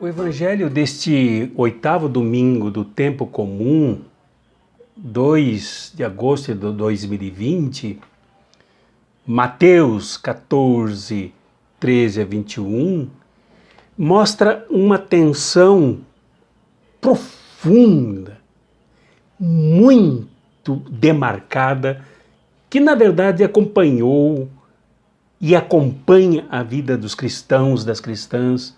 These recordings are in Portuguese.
evangelho deste 8º domingo do tempo comum, 2 de agosto de 2020, Mateus 14, 13 a 21, mostra uma tensão profunda, muito demarcada, que na verdade acompanhou e acompanha a vida dos cristãos, das cristãs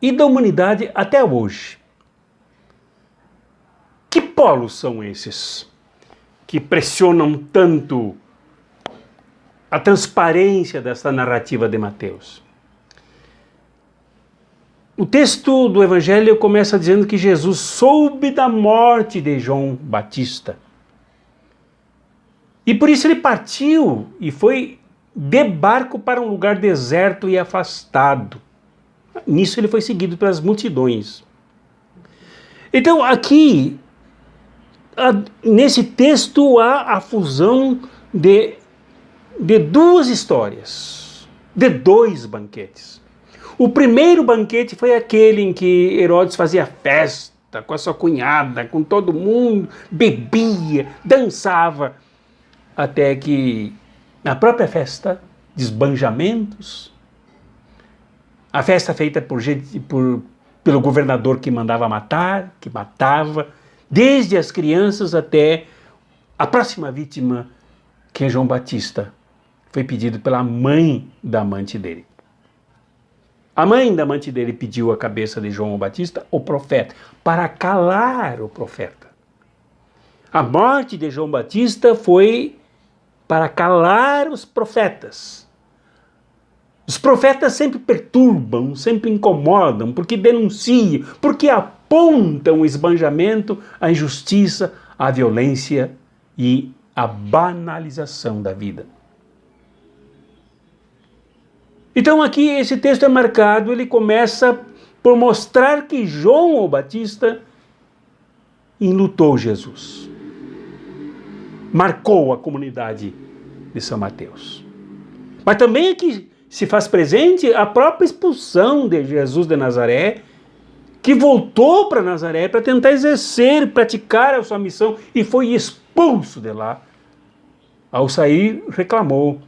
e da humanidade até hoje. Que polos são esses que pressionam tanto a transparência dessa narrativa de Mateus? O texto do Evangelho começa dizendo que Jesus soube da morte de João Batista. E por isso ele partiu e foi de barco para um lugar deserto e afastado. Nisso ele foi seguido pelas multidões. Então aqui, nesse texto, há a fusão de duas histórias, de dois banquetes. O primeiro banquete foi aquele em que Herodes fazia festa com a sua cunhada, com todo mundo, bebia, dançava, até que na própria festa, desbanjamentos, a festa feita pelo governador que mandava matar, que matava, desde as crianças até a próxima vítima, que é João Batista, foi pedido pela mãe da amante dele. A mãe da amante dele pediu a cabeça de João Batista, o profeta, para calar o profeta. A morte de João Batista foi para calar os profetas. Os profetas sempre perturbam, sempre incomodam, porque denunciam, porque apontam o esbanjamento, a injustiça, a violência e a banalização da vida. Então aqui esse texto é marcado, ele começa por mostrar que João o Batista enlutou Jesus. Marcou a comunidade de São Mateus. Mas também aqui se faz presente a própria expulsão de Jesus de Nazaré, que voltou para Nazaré para tentar exercer, praticar a sua missão e foi expulso de lá. Ao sair, reclamou: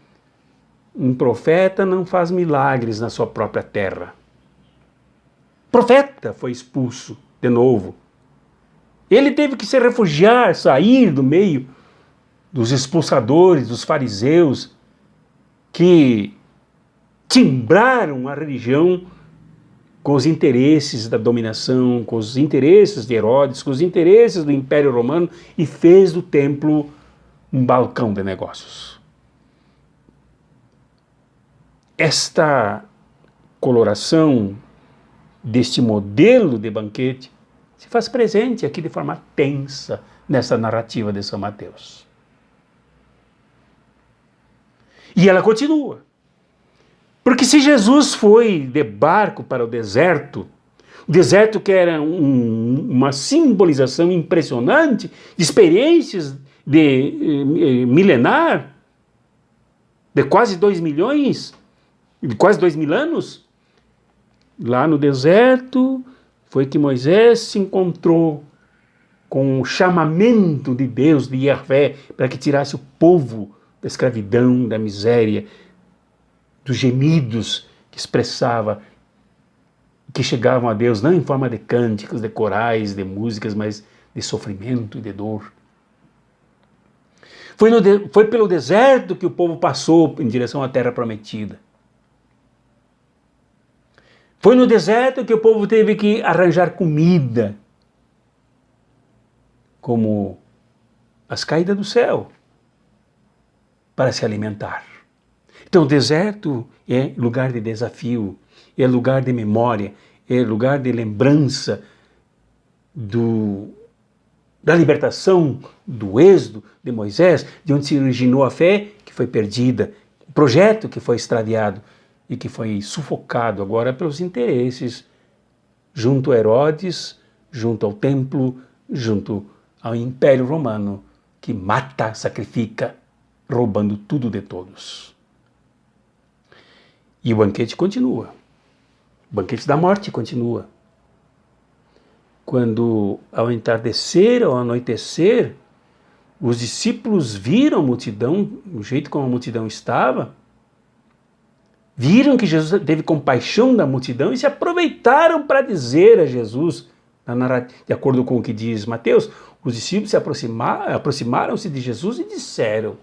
um profeta não faz milagres na sua própria terra. O profeta foi expulso de novo. Ele teve que se refugiar, sair do meio dos expulsadores, dos fariseus, que timbraram a religião com os interesses da dominação, com os interesses de Herodes, com os interesses do Império Romano, e fez do templo um balcão de negócios. Esta coloração deste modelo de banquete se faz presente aqui de forma tensa nessa narrativa de São Mateus. E ela continua. Porque se Jesus foi de barco para o deserto que era uma simbolização impressionante de experiências de milenar, de quase 2 milhões, de quase 2.000 anos, lá no deserto foi que Moisés se encontrou com o chamamento de Deus, de Yahvé, para que tirasse o povo da escravidão, da miséria, dos gemidos que expressava, que chegavam a Deus não em forma de cânticos, de corais, de músicas, mas de sofrimento e de dor. Foi pelo deserto que o povo passou em direção à terra prometida. Foi no deserto que o povo teve que arranjar comida, como as caídas do céu, para se alimentar. Então o deserto é lugar de desafio, é lugar de memória, é lugar de lembrança da libertação, do êxodo de Moisés, de onde se originou a fé que foi perdida, o projeto que foi extraviado e que foi sufocado agora pelos interesses junto a Herodes, junto ao templo, junto ao Império Romano, que mata, sacrifica, roubando tudo de todos. E o banquete continua. O banquete da morte continua. quando ao entardecer, ao anoitecer, os discípulos viram a multidão, do jeito como a multidão estava, viram que Jesus teve compaixão da multidão e se aproveitaram para dizer a Jesus, de acordo com o que diz Mateus, os discípulos se aproximaram-se de Jesus e disseram: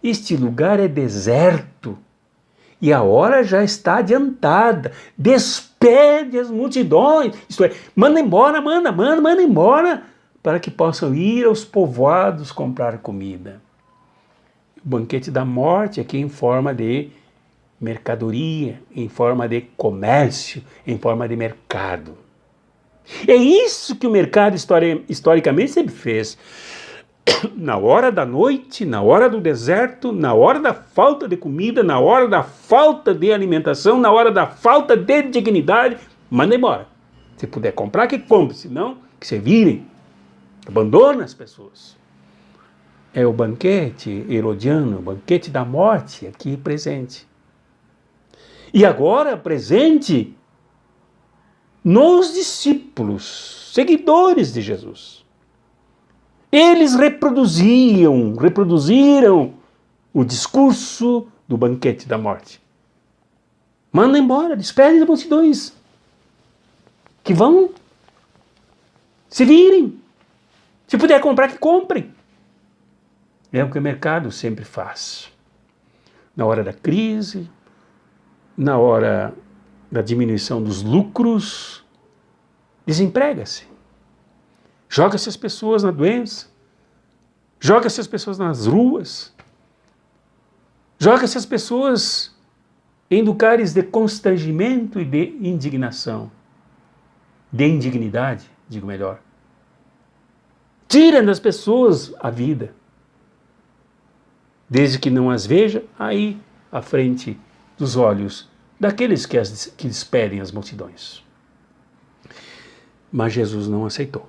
este lugar é deserto e a hora já está adiantada, despede as multidões, isto é, manda embora, manda embora, para que possam ir aos povoados comprar comida. O banquete da morte aqui em forma de mercadoria, em forma de comércio, em forma de mercado. É isso que o mercado historicamente sempre fez. Na hora da noite, na hora do deserto, na hora da falta de comida, na hora da falta de alimentação, na hora da falta de dignidade, manda embora. Se puder comprar, que compre, senão que se virem. Abandona as pessoas. É o banquete herodiano, o banquete da morte aqui presente. E agora presente nos discípulos, seguidores de Jesus. Eles reproduziram o discurso do banquete da morte. Manda embora, despede as multidões, que vão se virem. Se puder comprar, que comprem. É o que o mercado sempre faz. Na hora da crise, na hora da diminuição dos lucros, desemprega-se. Joga-se as pessoas na doença, joga-se as pessoas nas ruas, joga-se as pessoas em lugares de constrangimento e de indignação, de indignidade, digo melhor. Tira das pessoas a vida, desde que não as veja aí à frente dos olhos daqueles que despedem as multidões. Mas Jesus não aceitou.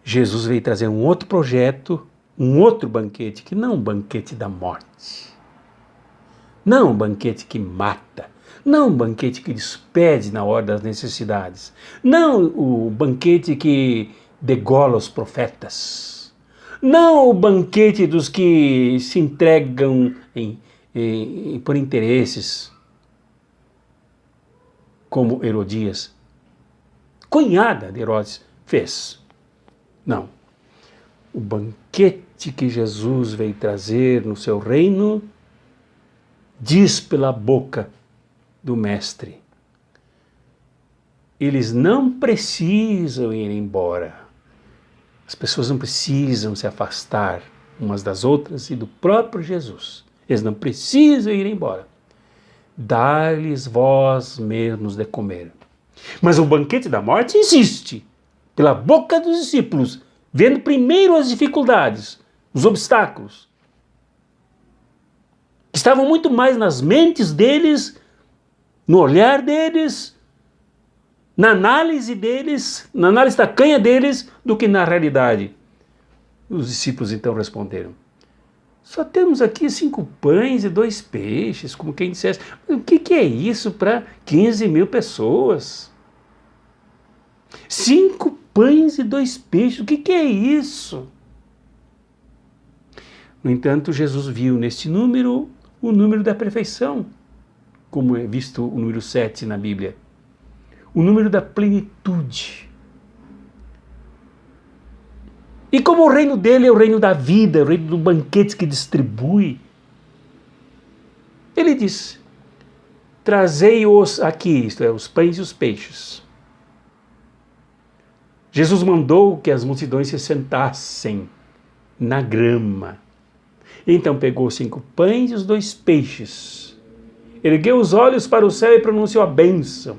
Jesus veio trazer um outro projeto, um outro banquete, que não é um banquete da morte, não um banquete que mata, não um banquete que despede na hora das necessidades, não o banquete que degola os profetas, não o banquete dos que se entregam por interesses, como Herodias, cunhada de Herodes, fez. Não. O banquete que Jesus veio trazer no seu reino diz pela boca do Mestre: eles não precisam ir embora. As pessoas não precisam se afastar umas das outras e do próprio Jesus. Eles não precisam ir embora. Dá-lhes vós mesmos de comer. Mas o banquete da morte existe. Pela boca dos discípulos, vendo primeiro as dificuldades, os obstáculos, que estavam muito mais nas mentes deles, no olhar deles, na análise deles, na análise tacanha deles, do que na realidade. Os discípulos então responderam: só temos aqui 5 pães e 2 peixes, como quem dissesse, o que é isso para 15 mil pessoas? 5 pães e 2 peixes, o que é isso? No entanto, Jesus viu neste número o número da perfeição, como é visto o número 7 na Bíblia, o número da plenitude. E como o reino dele é o reino da vida, o reino do banquete que distribui, ele diz: trazei-os aqui, isto é, os pães e os peixes. Jesus mandou que as multidões se sentassem na grama. Então pegou 5 pães e os 2 peixes, ergueu os olhos para o céu e pronunciou a bênção.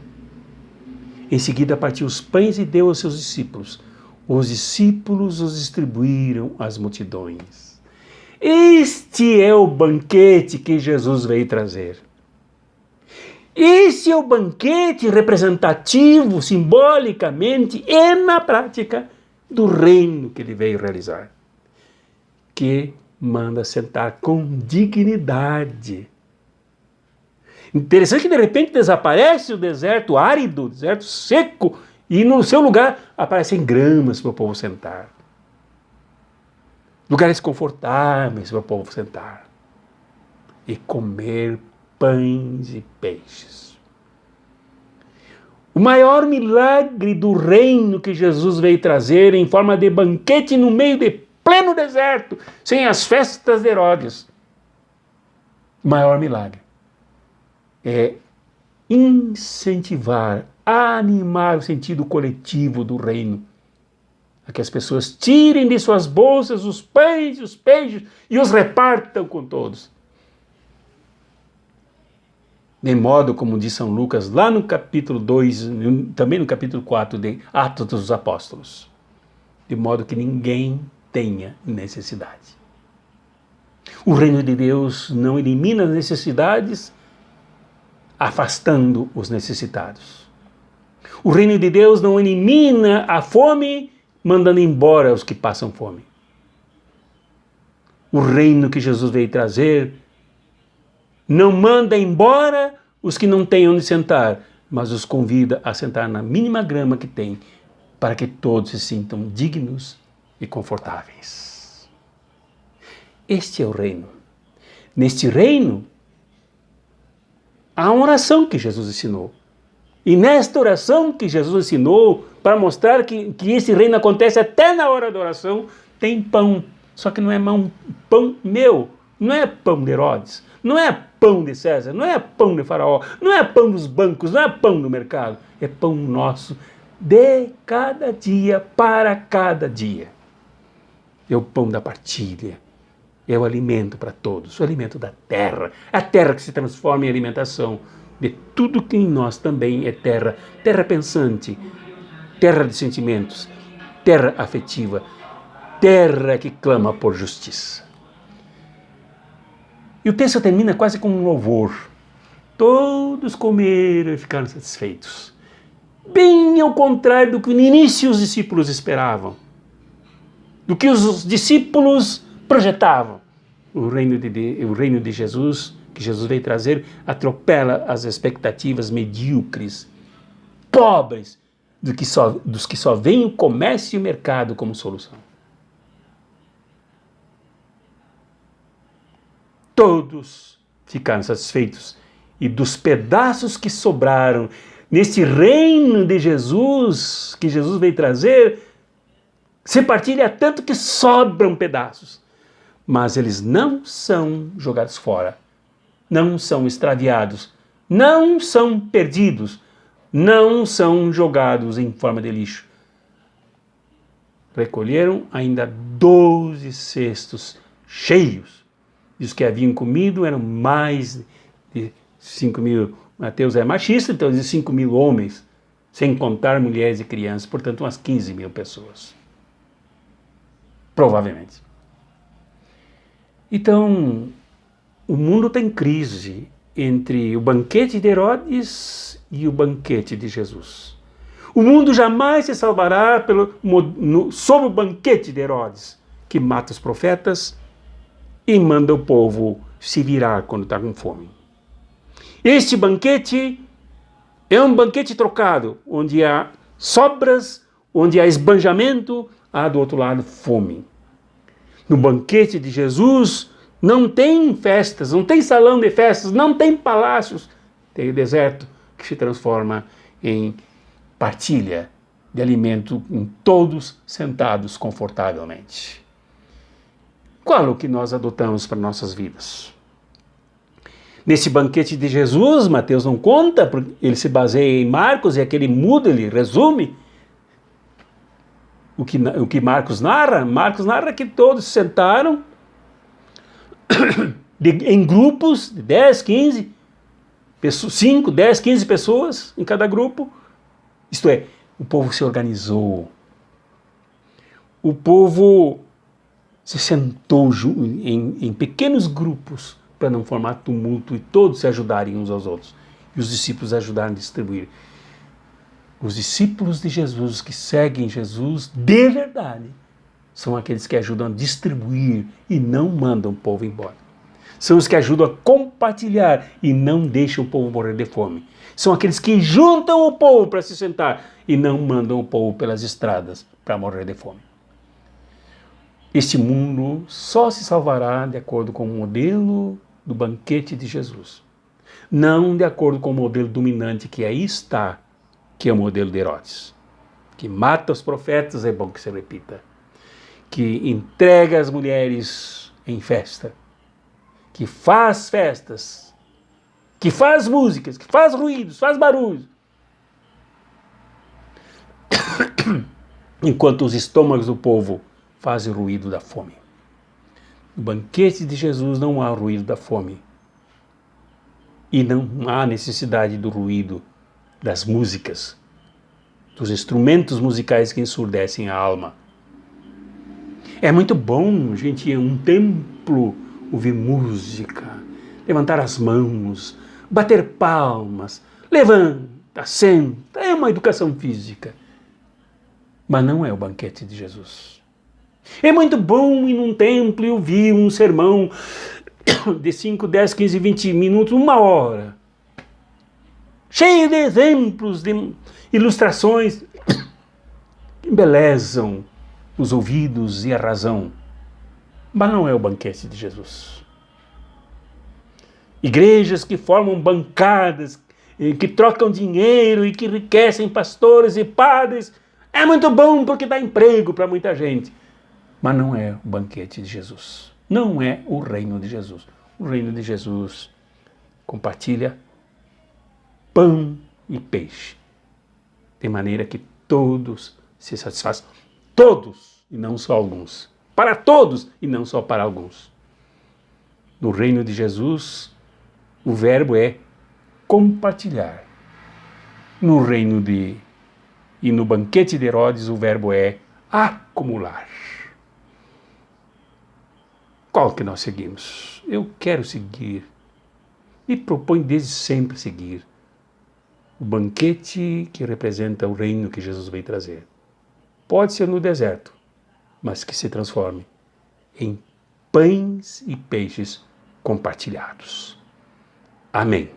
Em seguida partiu os pães e deu aos seus discípulos. Os discípulos os distribuíram às multidões. Este é o banquete que Jesus veio trazer. Esse é o banquete representativo, simbolicamente e na prática, do reino que ele veio realizar, que manda sentar com dignidade. Interessante que de repente desaparece o deserto árido, o deserto seco, E no seu lugar aparecem gramas para o povo sentar. Lugares confortáveis para o povo sentar. E comer pães e peixes. O maior milagre do reino que Jesus veio trazer em forma de banquete no meio de pleno deserto, sem as festas de Herodes. O maior milagre é incentivar, animar o sentido coletivo do reino. A que as pessoas tirem de suas bolsas os pães e os peixes e os repartam com todos. De modo, como diz São Lucas, lá no capítulo 2, também no capítulo 4 de Atos dos Apóstolos, de modo que ninguém tenha necessidade. O reino de Deus não elimina as necessidades, afastando os necessitados. O reino de Deus não elimina a fome, mandando embora os que passam fome. O reino que Jesus veio trazer não manda embora os que não têm onde sentar, mas os convida a sentar na mínima grama que tem, para que todos se sintam dignos e confortáveis. Este é o reino. Neste reino, há uma oração que Jesus ensinou. E nesta oração que Jesus ensinou, para mostrar que esse reino acontece até na hora da oração, tem pão. Só que não é pão meu, não é pão de Herodes, não é pão de César, não é pão de Faraó, não é pão dos bancos, não é pão do mercado. É pão nosso de cada dia, para cada dia. É o pão da partilha. É o alimento para todos, o alimento da terra. A terra que se transforma em alimentação de tudo que em nós também é terra. Terra pensante, terra de sentimentos, terra afetiva, terra que clama por justiça. E o texto termina quase com um louvor. Todos comeram e ficaram satisfeitos. Bem ao contrário do que no início os discípulos esperavam. Do que os discípulos projetavam. O reino de Jesus, que Jesus veio trazer, atropela as expectativas medíocres, pobres, dos que só veem o comércio e o mercado como solução. Todos ficaram satisfeitos, e dos pedaços que sobraram nesse reino de Jesus, que Jesus veio trazer, se partilha tanto que sobram pedaços. Mas eles não são jogados fora, não são extraviados, não são perdidos, não são jogados em forma de lixo. Recolheram ainda 12 cestos cheios. E os que haviam comido eram mais de 5.000. Mateus é machista, então diz 5.000 homens, sem contar mulheres e crianças, portanto umas 15.000 pessoas. Provavelmente. Então, o mundo está em crise entre o banquete de Herodes e o banquete de Jesus. O mundo jamais se salvará sob o banquete de Herodes, que mata os profetas e manda o povo se virar quando está com fome. Este banquete é um banquete trocado, onde há sobras, onde há esbanjamento, há do outro lado fome. No banquete de Jesus não tem festas, não tem salão de festas, não tem palácios. Tem o deserto que se transforma em partilha de alimento em todos sentados confortavelmente. Qual o que nós adotamos para nossas vidas? Nesse banquete de Jesus, Mateus não conta, porque ele se baseia em Marcos e aquele muda, ele resume o que Marcos narra. Marcos narra que todos sentaram em grupos de 10, 15, 5, 10, 15 pessoas em cada grupo. Isto é, o povo se organizou. O povo se sentou em pequenos grupos para não formar tumulto e todos se ajudarem uns aos outros. E os discípulos ajudaram a distribuir. Os discípulos de Jesus que seguem Jesus de verdade são aqueles que ajudam a distribuir e não mandam o povo embora. São os que ajudam a compartilhar e não deixam o povo morrer de fome. São aqueles que juntam o povo para se sentar e não mandam o povo pelas estradas para morrer de fome. Este mundo só se salvará de acordo com o modelo do banquete de Jesus. Não de acordo com o modelo dominante que aí está, que é o modelo de Herodes. Que mata os profetas, é bom que se repita. Que entrega as mulheres em festa. Que faz festas. Que faz músicas, que faz ruídos, faz barulhos. Enquanto os estômagos do povo fazem o ruído da fome. No banquete de Jesus não há ruído da fome. E não há necessidade do ruído das músicas, dos instrumentos musicais que ensurdecem a alma. É muito bom, gente, em um templo ouvir música, levantar as mãos, bater palmas, levanta, senta, é uma educação física. Mas não é o banquete de Jesus. É muito bom ir num templo e ouvir um sermão de 5, 10, 15, 20 minutos, 1 hora. Cheio de exemplos, de ilustrações que embelezam os ouvidos e a razão. Mas não é o banquete de Jesus. Igrejas que formam bancadas, que trocam dinheiro e que enriquecem pastores e padres, é muito bom porque dá emprego para muita gente. Mas não é o banquete de Jesus. Não é o reino de Jesus. O reino de Jesus compartilha pão e peixe, de maneira que todos se satisfazem. Todos, e não só alguns. Para todos, e não só para alguns. No reino de Jesus, o verbo é compartilhar. No reino e no banquete de Herodes, o verbo é acumular. Qual que nós seguimos? Eu quero seguir, e proponho desde sempre seguir, o banquete que representa o reino que Jesus veio trazer. Pode ser no deserto, mas que se transforme em pães e peixes compartilhados. Amém.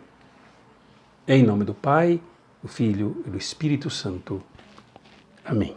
Em nome do Pai, do Filho e do Espírito Santo. Amém.